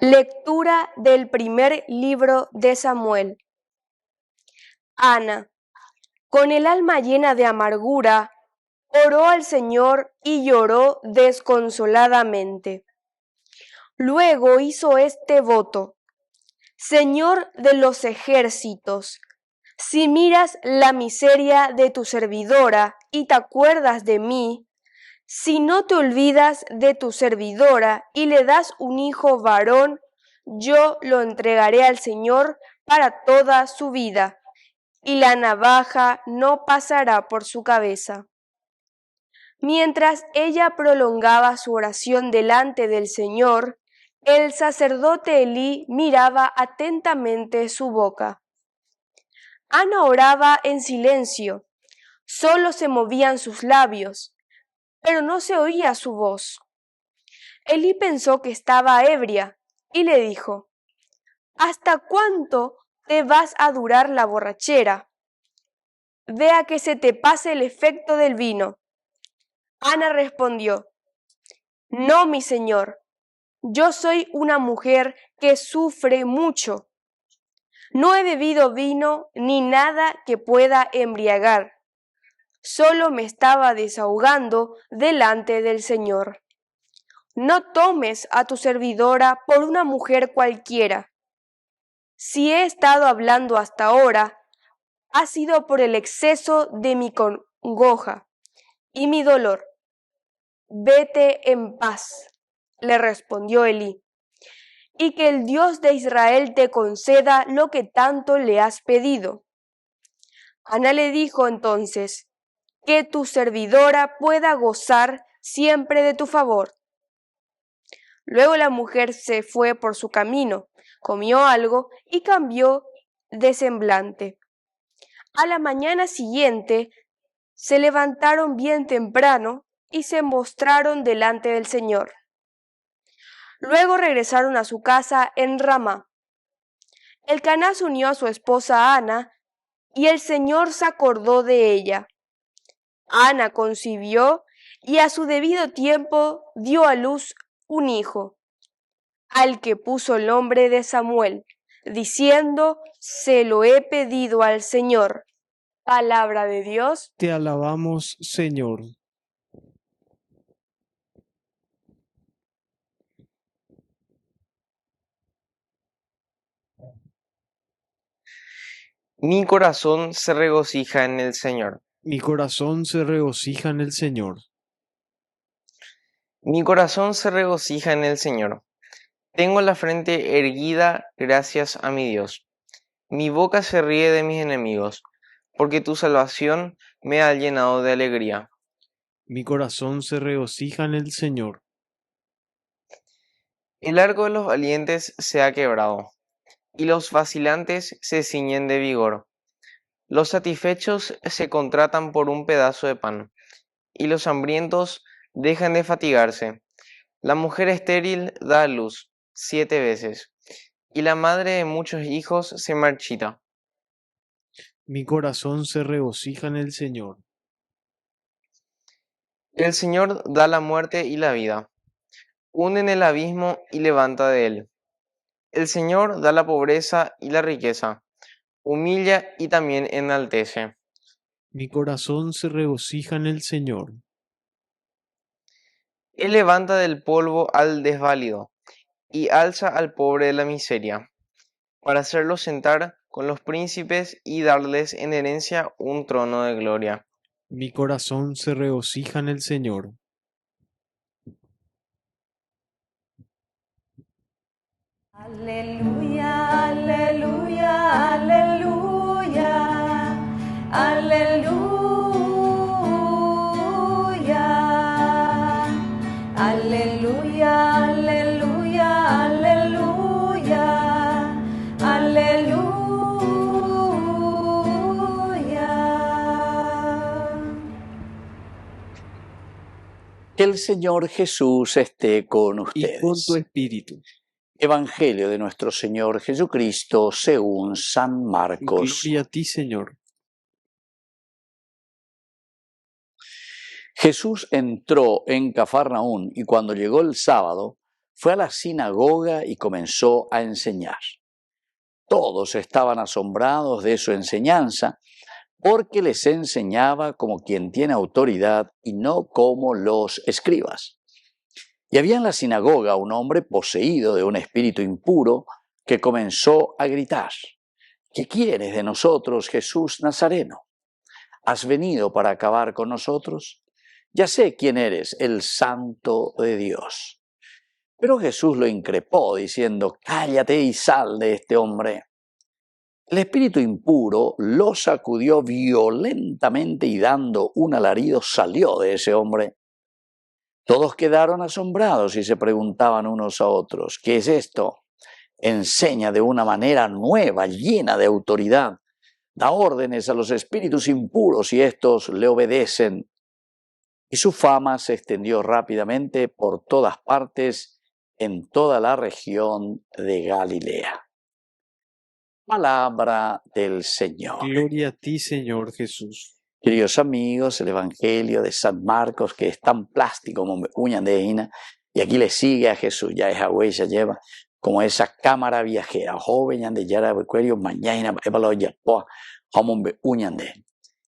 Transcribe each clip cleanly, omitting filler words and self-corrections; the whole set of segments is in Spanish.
Lectura del primer libro de Samuel. Ana, con el alma llena de amargura, oró al Señor y lloró desconsoladamente. Luego hizo este voto: Señor de los ejércitos, si miras la miseria de tu servidora y te acuerdas de mí, si no te olvidas de tu servidora y le das un hijo varón, yo lo entregaré al Señor para toda su vida, y la navaja no pasará por su cabeza. Mientras ella prolongaba su oración delante del Señor, el sacerdote Elí miraba atentamente su boca. Ana oraba en silencio, solo se movían sus labios, pero no se oía su voz. Elí pensó que estaba ebria y le dijo: ¿Hasta cuánto te vas a durar la borrachera? Vea que se te pase el efecto del vino. Ana respondió: No, mi señor, yo soy una mujer que sufre mucho. No he bebido vino ni nada que pueda embriagar. Solo me estaba desahogando delante del Señor. No tomes a tu servidora por una mujer cualquiera. Si he estado hablando hasta ahora, ha sido por el exceso de mi congoja y mi dolor. Vete en paz, le respondió Elí, y que el Dios de Israel te conceda lo que tanto le has pedido. Ana le dijo entonces: que tu servidora pueda gozar siempre de tu favor. Luego la mujer se fue por su camino, comió algo y cambió de semblante. A la mañana siguiente se levantaron bien temprano y se mostraron delante del Señor. Luego regresaron a su casa en Ramá. Elcaná se unió a su esposa Ana y el Señor se acordó de ella. Ana concibió y a su debido tiempo dio a luz un hijo, al que puso el nombre de Samuel, diciendo: se lo he pedido al Señor. Palabra de Dios. Te alabamos, Señor. Mi corazón se regocija en el Señor. Mi corazón se regocija en el Señor. Mi corazón se regocija en el Señor. Tengo la frente erguida gracias a mi Dios. Mi boca se ríe de mis enemigos, porque tu salvación me ha llenado de alegría. Mi corazón se regocija en el Señor. El arco de los valientes se ha quebrado, y los vacilantes se ciñen de vigor. Los satisfechos se contratan por un pedazo de pan, y los hambrientos dejan de fatigarse. La mujer estéril da a luz 7 veces, y la madre de muchos hijos se marchita. Mi corazón se regocija en el Señor. El Señor da la muerte y la vida, hunde en el abismo y levanta de él. El Señor da la pobreza y la riqueza, humilla y también enaltece. Mi corazón se regocija en el Señor. Él levanta del polvo al desválido y alza al pobre de la miseria, para hacerlo sentar con los príncipes y darles en herencia un trono de gloria. Mi corazón se regocija en el Señor. Aleluya, aleluya, aleluya, aleluya, aleluya, aleluya, aleluya, aleluya. Que el Señor Jesús esté con Y con tu ustedes. espíritu. Evangelio de nuestro Señor Jesucristo según San Marcos. Gloria a ti, Señor. Jesús entró en Cafarnaún y cuando llegó el sábado, fue a la sinagoga y comenzó a enseñar. Todos estaban asombrados de su enseñanza, porque les enseñaba como quien tiene autoridad y no como los escribas. Y había en la sinagoga un hombre poseído de un espíritu impuro que comenzó a gritar: ¿Qué quieres de nosotros, Jesús Nazareno? ¿Has venido para acabar con nosotros? Ya sé quién eres, el Santo de Dios. Pero Jesús lo increpó diciendo: cállate y sal de este hombre. El espíritu impuro lo sacudió violentamente y dando un alarido salió de ese hombre. Todos quedaron asombrados y se preguntaban unos a otros: ¿qué es esto? Enseña de una manera nueva, llena de autoridad. Da órdenes a los espíritus impuros y estos le obedecen. Y su fama se extendió rápidamente por todas partes en toda la región de Galilea. Palabra del Señor. Gloria a ti, Señor Jesús. Queridos amigos, el Evangelio de San Marcos, que es tan plástico como uña de hina, y aquí le sigue a Jesús, ya esa huella lleva como esa cámara viajera, joven de yara becuerio, mañana,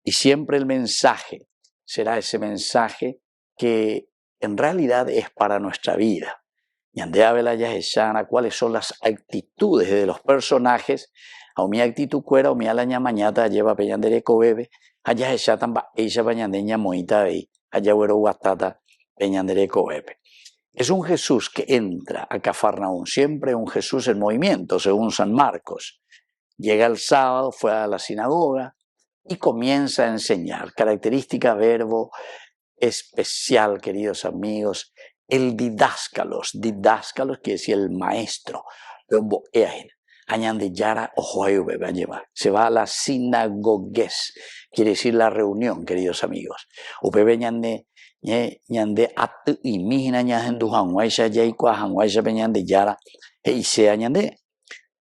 y siempre el mensaje será ese mensaje que en realidad es para nuestra vida. ¿Cuáles son las actitudes de los personajes? A mi actitud cuera o mi alaña mañata lleva peñandere cobebe, allá echatan ella bañandeña moita y allá güero guatata peñandere cobebe. Es un Jesús que entra a Cafarnaúm, siempre un Jesús en movimiento, según San Marcos. Llega el sábado, fue a la sinagoga y comienza a enseñar. Característica, verbo especial, queridos amigos, el didáscalos. Didáscalos quiere decir el maestro. Se va a la sinagogues, quiere decir la reunión, queridos amigos.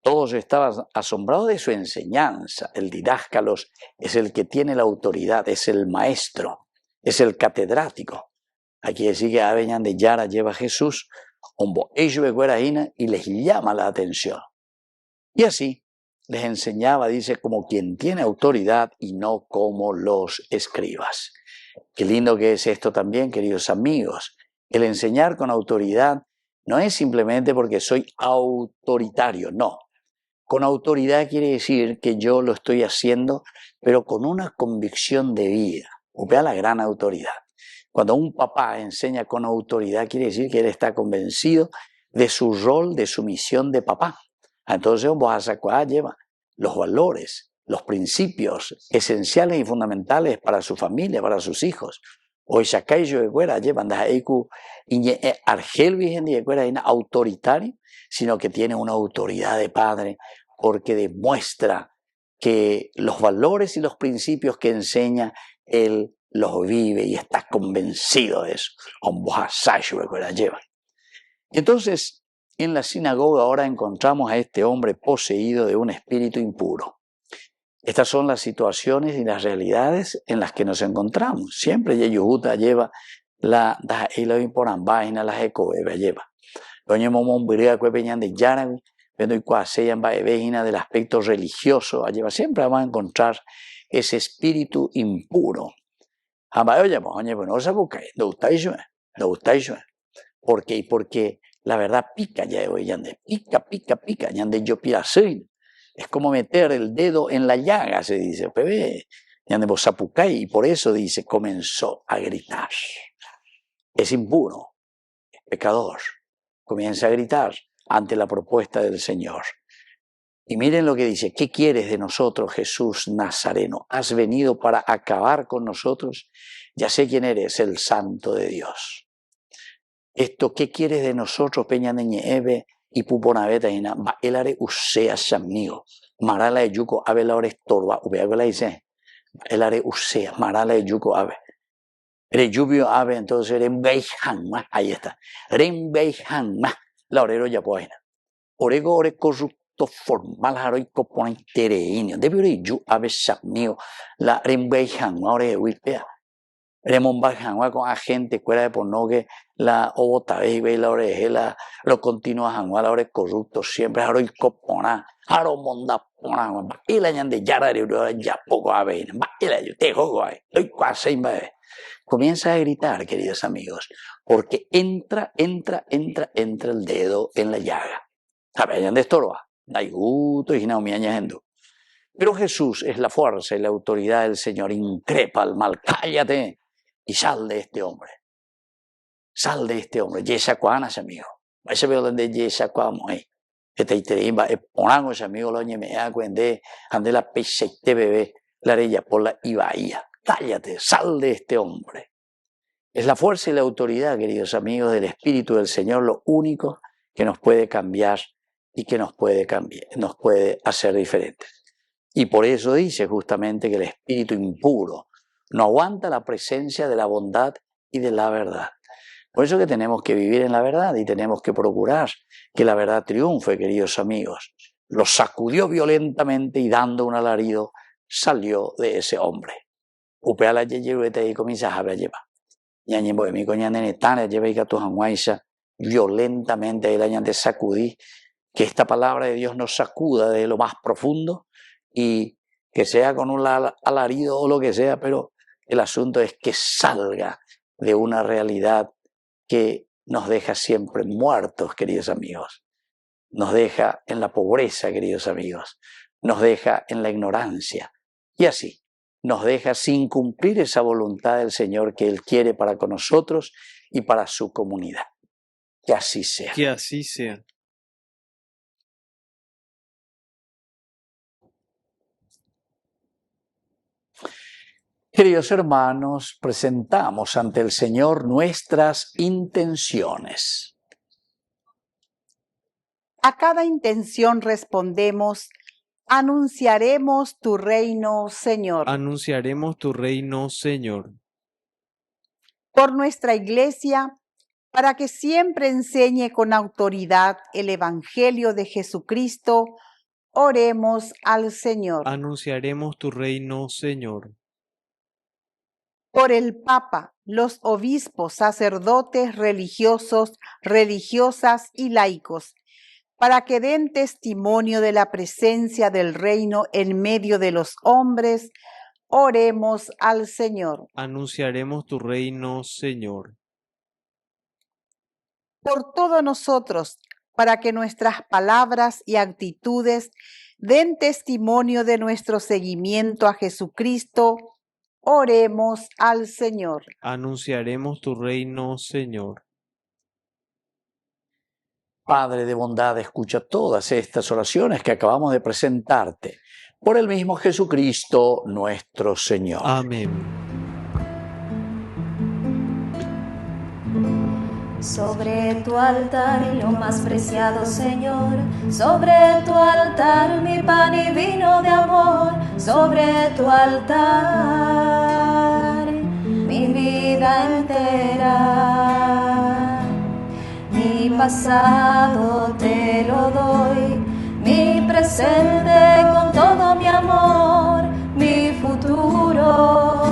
Todos estaban asombrados de su enseñanza. El didáscalos es el que tiene la autoridad, es el maestro, es el catedrático. Aquí decir que Aveñan de Yara lleva a Jesús y les llama la atención. Y así les enseñaba, dice, como quien tiene autoridad y no como los escribas. Qué lindo que es esto también, queridos amigos. El enseñar con autoridad no es simplemente porque soy autoritario, no. Con autoridad quiere decir que yo lo estoy haciendo, pero con una convicción de vida. Vea la gran autoridad. Cuando un papá enseña con autoridad, quiere decir que él está convencido de su rol, de su misión de papá. Entonces, lleva los valores, los principios esenciales y fundamentales para su familia, para sus hijos. Hoy Shakayo de Cuera llevan autoritario, sino que tiene una autoridad de padre, porque demuestra que los valores y los principios que enseña él los vive y está convencido de eso. Entonces, en la sinagoga ahora encontramos a este hombre poseído de un espíritu impuro. Estas son las situaciones y las realidades en las que nos encontramos. Siempre Yeyujuta lleva la Elohim por ambaina, la Jecobebe lleva. Doña Momón Biria Cuepeñan de Yarabi, viendo y cuaseyan baebejina del aspecto religioso, lleva. Siempre vamos a encontrar ese espíritu impuro. ¿Por qué? Porque la verdad pica ya de hoy, pica, yande yo pirasein. Es como meter el dedo en la llaga, se dice, y por eso dice, comenzó a gritar. Es impuro, es pecador, comienza a gritar ante la propuesta del Señor. Y miren lo que dice: ¿qué quieres de nosotros, Jesús Nazareno? ¿Has venido para acabar con nosotros? Ya sé quién eres, el Santo de Dios. Esto, ¿qué quieres de nosotros, Peña Neñeve y Puponaveta? El are usea samigo. Marala de yuco, ave la hora estorba. Ubeagola dice, el are usea, marala de yuco, ave. Ere lluvio, ave, entonces Rembeijangma, ahí está. Rembeijangma, la orero ya poena. Orego, ore corrupto formal, heroico pone tereinio. Debe ore yu, ave samigo, la Rembeijangma, ore huipea. Veremos un bajangua con agente, cuera de por no que la obotabe y la orejela, lo continúa jangua, la ore corrupto, siempre, jaro y copona, jaro monda pona, y la ñande yara de ya poco a ver, y la yo te juego ahí, estoy casi en vez. Comienza a gritar, queridos amigos, porque entra el dedo en la llaga. ¿Saben de estorba? Hay gusto y no me añadiendo. Pero Jesús es la fuerza y la autoridad del Señor. Increpa al mal, cállate y sal de este hombre. Sal de este hombre. Yesa cuanas, amigo. Ese veo donde yesa cuamos ahí. Este iterimba, ponamos amigo lo ñemea cuende, ande la peseite bebé, la rella por la ibaía. Cállate, sal de este hombre. Es la fuerza y la autoridad, queridos amigos, del Espíritu del Señor, lo único que nos puede cambiar y que nos puede hacer diferentes. Y por eso dice justamente que el espíritu impuro no aguanta la presencia de la bondad y de la verdad. Por eso que tenemos que vivir en la verdad y tenemos que procurar que la verdad triunfe, queridos amigos. Lo sacudió violentamente y dando un alarido salió de ese hombre. Upea la yeyerueta y comienza a llevar. Ñañembo de mi coñanene tan lleva y gato janguaisa violentamente el año de sacudí. Que esta palabra de Dios nos sacuda de lo más profundo y que sea con un alarido o lo que sea, pero el asunto es que salga de una realidad que nos deja siempre muertos, queridos amigos. Nos deja en la pobreza, queridos amigos. Nos deja en la ignorancia. Y así, nos deja sin cumplir esa voluntad del Señor que Él quiere para con nosotros y para su comunidad. Que así sea. Que así sea. Queridos hermanos, presentamos ante el Señor nuestras intenciones. A cada intención respondemos: anunciaremos tu reino, Señor. Anunciaremos tu reino, Señor. Por nuestra Iglesia, para que siempre enseñe con autoridad el Evangelio de Jesucristo, oremos al Señor. Anunciaremos tu reino, Señor. Por el Papa, los obispos, sacerdotes, religiosos, religiosas y laicos, para que den testimonio de la presencia del reino en medio de los hombres, oremos al Señor. Anunciaremos tu reino, Señor. Por todos nosotros, para que nuestras palabras y actitudes den testimonio de nuestro seguimiento a Jesucristo, oremos al Señor. Anunciaremos tu reino, Señor. Padre de bondad, escucha todas estas oraciones que acabamos de presentarte. Por el mismo Jesucristo, nuestro Señor. Amén. Sobre tu altar, lo más preciado, Señor, sobre tu altar, mi pan y vino de amor, sobre tu altar, mi vida entera, mi pasado te lo doy, mi presente con todo mi amor, mi futuro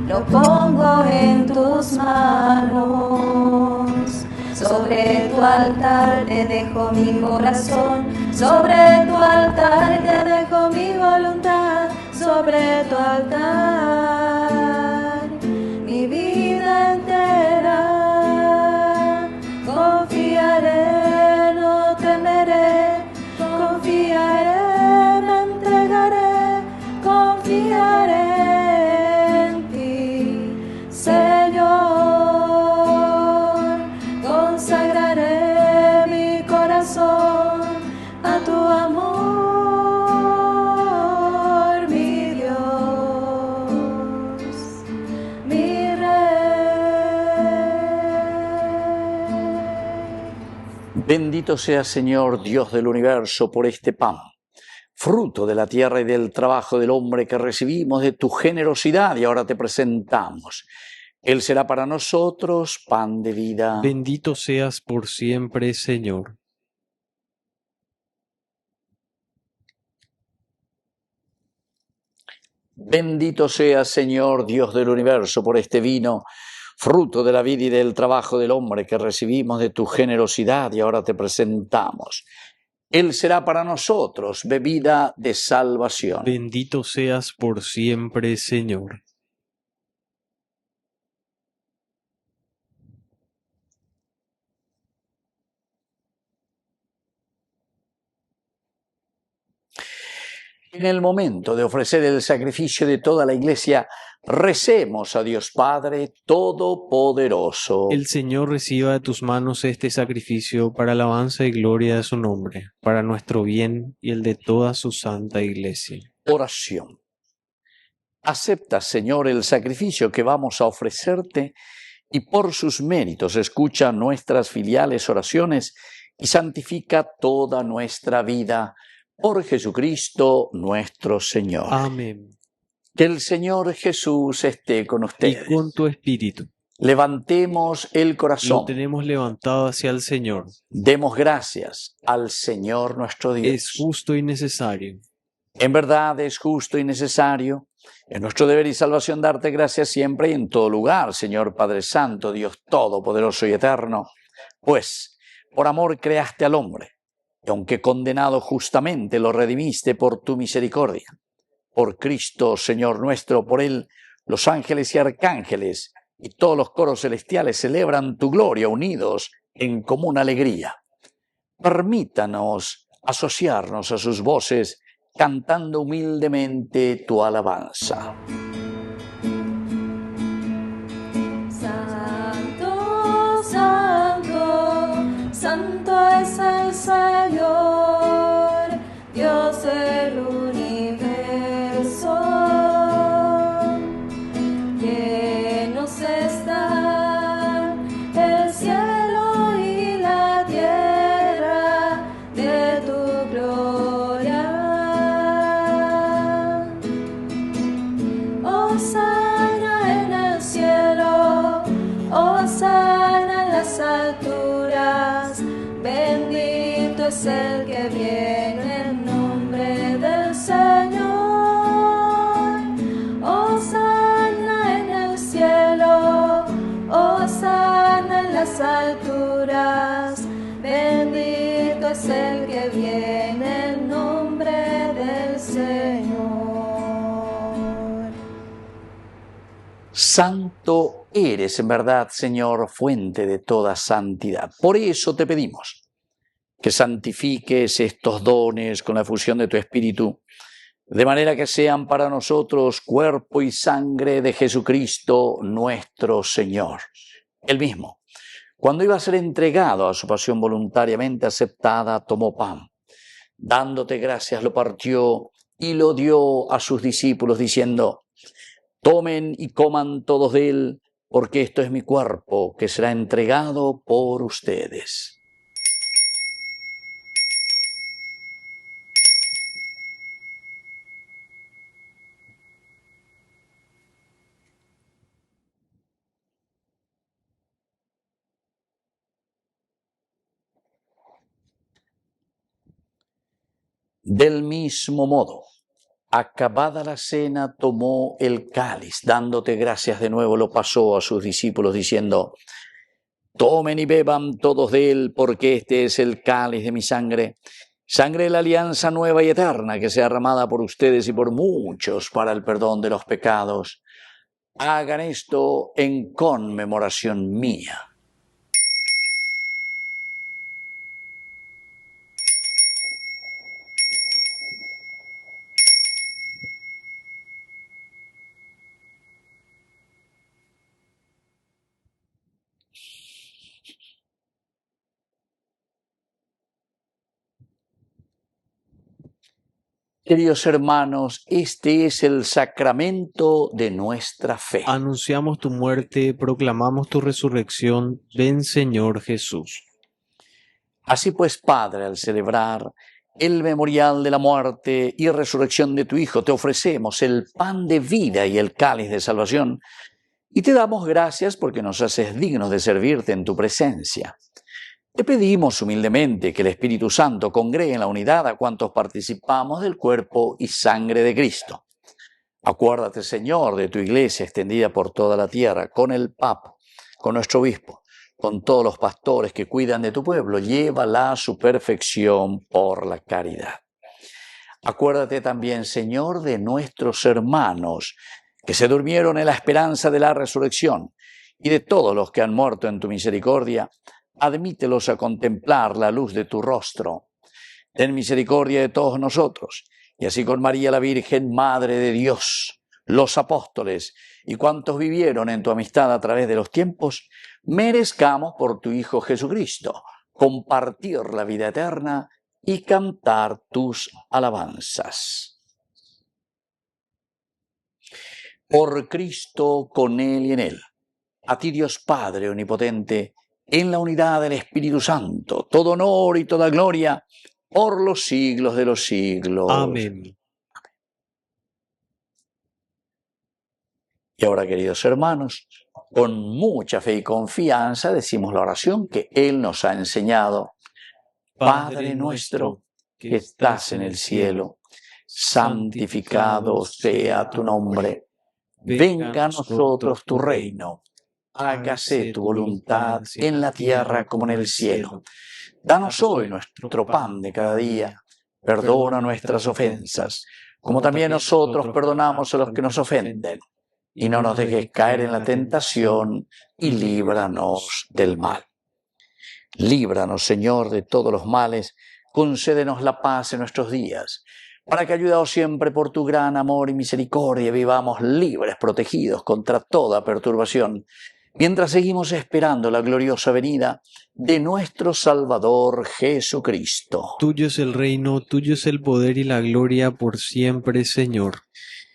lo pongo en tus manos. Sobre tu altar te dejo mi corazón, sobre tu altar te dejo mi voluntad, sobre tu altar mi vida entera. Confiaré, no temeré, confiaré, me entregaré, confiaré en ti, Señor. Consagraré mi corazón a tu amor, mi Dios, mi Rey. Bendito sea, Señor, Dios del universo, por este pan, fruto de la tierra y del trabajo del hombre que recibimos de tu generosidad y ahora te presentamos. Él será para nosotros pan de vida. Bendito seas por siempre, Señor. Bendito seas, Señor, Dios del universo, por este vino, fruto de la vida y del trabajo del hombre que recibimos de tu generosidad y ahora te presentamos. Él será para nosotros bebida de salvación. Bendito seas por siempre, Señor. En el momento de ofrecer el sacrificio de toda la Iglesia, recemos a Dios Padre Todopoderoso. El Señor reciba de tus manos este sacrificio para alabanza y gloria de su nombre, para nuestro bien y el de toda su santa Iglesia. Oración. Acepta, Señor, el sacrificio que vamos a ofrecerte y por sus méritos escucha nuestras filiales oraciones y santifica toda nuestra vida. Por Jesucristo nuestro Señor. Amén. Que el Señor Jesús esté con ustedes. Y con tu espíritu. Levantemos el corazón. Lo tenemos levantado hacia el Señor. Demos gracias al Señor nuestro Dios. Es justo y necesario. En verdad es justo y necesario. Es nuestro deber y salvación darte gracias siempre y en todo lugar, Señor Padre Santo, Dios Todopoderoso y Eterno. Pues, por amor creaste al hombre. Y aunque condenado justamente, lo redimiste por tu misericordia. Por Cristo, Señor nuestro, por Él, los ángeles y arcángeles y todos los coros celestiales celebran tu gloria unidos en común alegría. Permítanos asociarnos a sus voces, cantando humildemente tu alabanza. Santo, santo, santo es el Señor, Dios del universo. Llenos están el cielo y la tierra de tu gloria. Hosana en el cielo, hosana en las alturas, bendito es el que viene en nombre del Señor. Hosana en el cielo, hosana en las alturas, bendito es el que viene en nombre del Señor. Santo eres en verdad, Señor, fuente de toda santidad. Por eso te pedimos que santifiques estos dones con la efusión de tu Espíritu, de manera que sean para nosotros cuerpo y sangre de Jesucristo nuestro Señor. Él mismo, cuando iba a ser entregado a su pasión voluntariamente aceptada, tomó pan. Dándote gracias, lo partió y lo dio a sus discípulos, diciendo: tomen y coman todos de él, porque esto es mi cuerpo, que será entregado por ustedes. Del mismo modo, acabada la cena, tomó el cáliz, dándote gracias de nuevo, lo pasó a sus discípulos, diciendo: tomen y beban todos de él, porque este es el cáliz de mi sangre, sangre de la alianza nueva y eterna, que sea derramada por ustedes y por muchos para el perdón de los pecados. Hagan esto en conmemoración mía. Queridos hermanos, este es el sacramento de nuestra fe. Anunciamos tu muerte, proclamamos tu resurrección. Ven, Señor Jesús. Así pues, Padre, al celebrar el memorial de la muerte y resurrección de tu Hijo, te ofrecemos el pan de vida y el cáliz de salvación, y te damos gracias porque nos haces dignos de servirte en tu presencia. Te pedimos humildemente que el Espíritu Santo congregue en la unidad a cuantos participamos del cuerpo y sangre de Cristo. Acuérdate, Señor, de tu iglesia extendida por toda la tierra, con el Papa, con nuestro obispo, con todos los pastores que cuidan de tu pueblo. Llévala a su perfección por la caridad. Acuérdate también, Señor, de nuestros hermanos que se durmieron en la esperanza de la resurrección y de todos los que han muerto en tu misericordia. Admítelos a contemplar la luz de tu rostro. Ten misericordia de todos nosotros, y así con María la Virgen, Madre de Dios, los apóstoles y cuantos vivieron en tu amistad a través de los tiempos, merezcamos por tu Hijo Jesucristo compartir la vida eterna y cantar tus alabanzas. Por Cristo, con Él y en Él, a ti Dios Padre Omnipotente, en la unidad del Espíritu Santo, todo honor y toda gloria, por los siglos de los siglos. Amén. Y ahora, queridos hermanos, con mucha fe y confianza decimos la oración que Él nos ha enseñado. Padre nuestro, que estás en el cielo, santificado sea tu nombre. Venga a nosotros tu reino. Hágase tu voluntad en la tierra como en el cielo. Danos hoy nuestro pan de cada día. Perdona nuestras ofensas, como también nosotros perdonamos a los que nos ofenden. Y no nos dejes caer en la tentación, y líbranos del mal. Líbranos, Señor, de todos los males. Concédenos la paz en nuestros días, para que, ayudados siempre por tu gran amor y misericordia, vivamos libres, protegidos contra toda perturbación, mientras seguimos esperando la gloriosa venida de nuestro Salvador Jesucristo. Tuyo es el reino, tuyo es el poder y la gloria por siempre, Señor.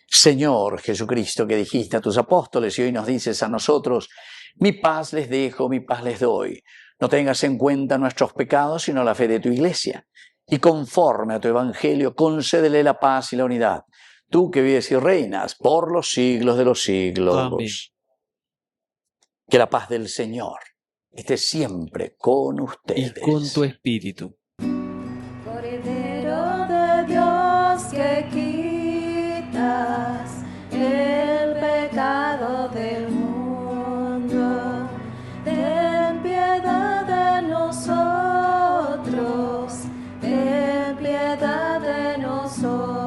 Señor Jesucristo, que dijiste a tus apóstoles y hoy nos dices a nosotros, mi paz les dejo, mi paz les doy. No tengas en cuenta nuestros pecados, sino la fe de tu iglesia. Y conforme a tu evangelio, concédele la paz y la unidad. Tú que vives y reinas por los siglos de los siglos. Amén. Que la paz del Señor esté siempre con ustedes. Y con tu espíritu. Cordero de Dios, que quitas el pecado del mundo, ten piedad de nosotros, ten piedad de nosotros.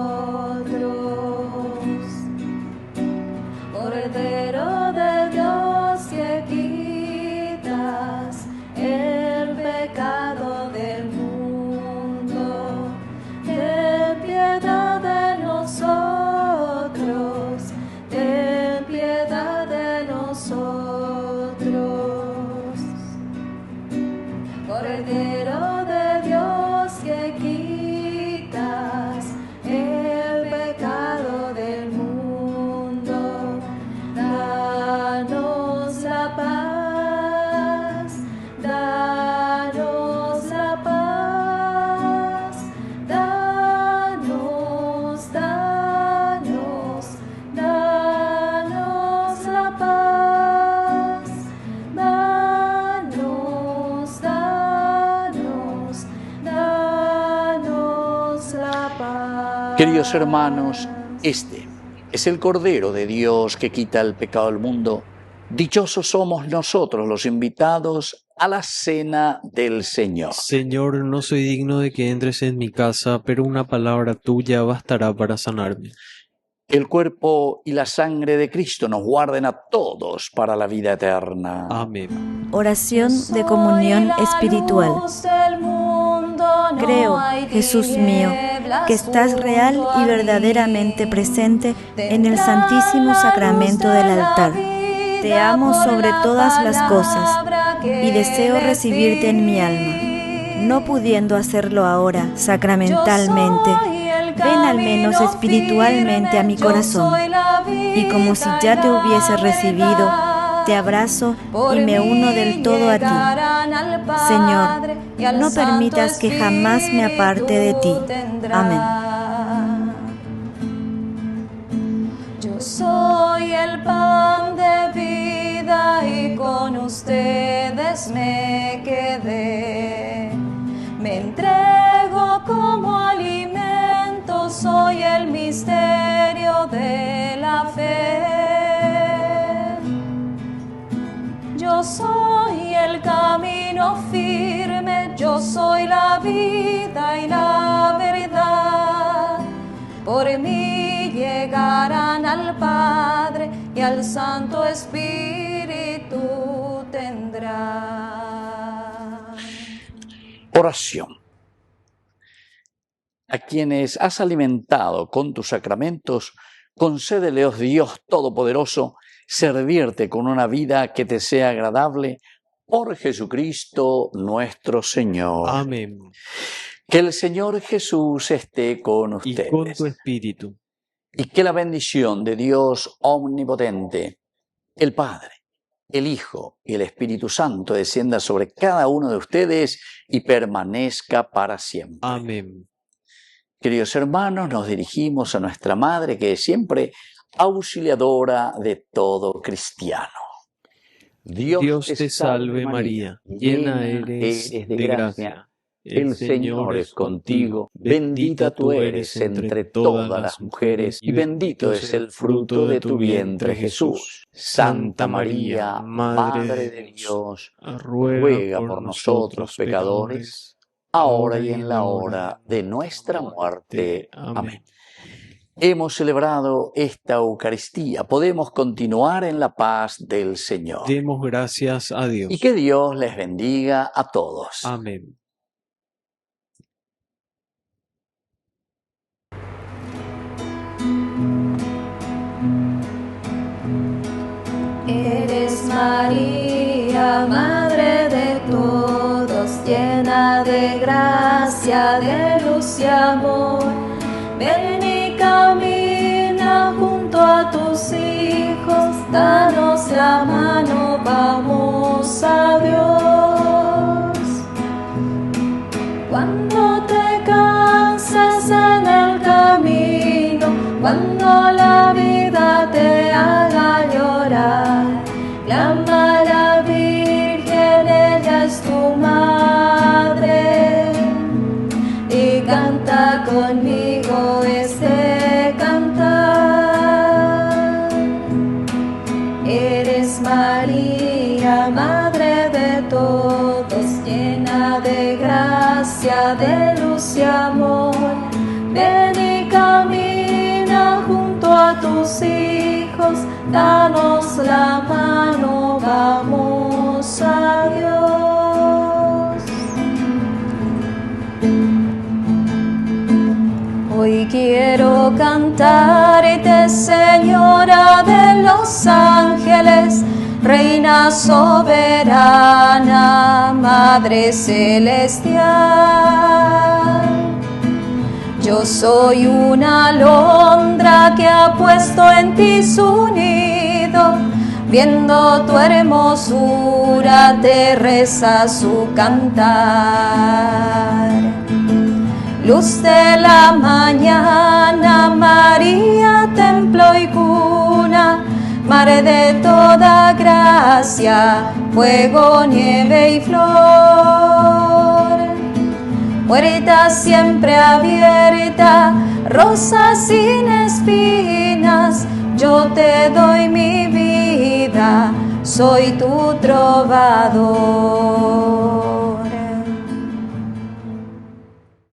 Cordero de Dios, que quitas el pecado del mundo, ten piedad de nosotros, ten piedad de nosotros. Cordero de Dios, que quitas el pecado del mundo, danos la paz, danos la paz, danos la paz, danos la paz. Queridos hermanos, este es el Cordero de Dios que quita el pecado del mundo. Dichosos somos nosotros los invitados a la cena del Señor. Señor, no soy digno de que entres en mi casa, pero una palabra tuya bastará para sanarme. El cuerpo y la sangre de Cristo nos guarden a todos para la vida eterna. Amén. Oración de comunión espiritual. Creo, Jesús mío, que estás real y verdaderamente presente en el Santísimo Sacramento del altar. Te amo sobre todas las cosas y deseo recibirte en mi alma. No pudiendo hacerlo ahora sacramentalmente, ven al menos espiritualmente a mi corazón. Y como si ya te hubiese recibido, te abrazo y me uno del todo a ti. Señor, no permitas que jamás me aparte de ti. Amén. Yo soy el pan de vida y con ustedes me quedé. Me entrego como alimento, soy el misterio camino de la fe. Yo soy el camino firme, yo soy la vida y la verdad. Por mí llegarán al Padre y al Santo Espíritu tendrán. Oración. A quienes has alimentado con tus sacramentos, concédeleos, Dios Todopoderoso, servirte con una vida que te sea agradable, por Jesucristo nuestro Señor. Amén. Que el Señor Jesús esté con Y ustedes. con tu espíritu. Y que la bendición de Dios omnipotente, el Padre, el Hijo y el Espíritu Santo descienda sobre cada uno de ustedes y permanezca para siempre. Amén. Queridos hermanos, nos dirigimos a nuestra Madre, que es siempre auxiliadora de todo cristiano. Dios te salve María, llena eres de gracia. El Señor es contigo, bendita tú eres entre todas las mujeres, y bendito es el fruto de tu vientre, Jesús. Santa María, Madre de Dios, ruega por nosotros pecadores, ahora y en la hora de nuestra muerte. Amén. Hemos celebrado esta Eucaristía. Podemos continuar en la paz del Señor. Demos gracias a Dios. Y que Dios les bendiga a todos. Amén. Eres María, Madre de todos, llena de gracia, de luz y amor. Ven y camina junto a tus hijos, danos la mano, vamos a Dios. Cuando te cansas en el camino, cuando la vida te haga llorar, clama a la Virgen, ella es tu madre, y canta conmigo este cantar. Eres María, Madre de todos, llena de gracia, de luz y amor. Ven y camina junto a tus hijos, danos la mano, vamos a Dios. Hoy quiero cantarte, Señora de los ángeles, Reina soberana, Madre celestial. Yo soy una alondra que ha puesto en ti su nido, viendo tu hermosura te reza su cantar. Luz de la mañana, María, templo y cuna, Madre de toda gracia, fuego, nieve y flor. Puerta siempre abierta, rosa sin espinas, yo te doy mi vida, soy tu trovador.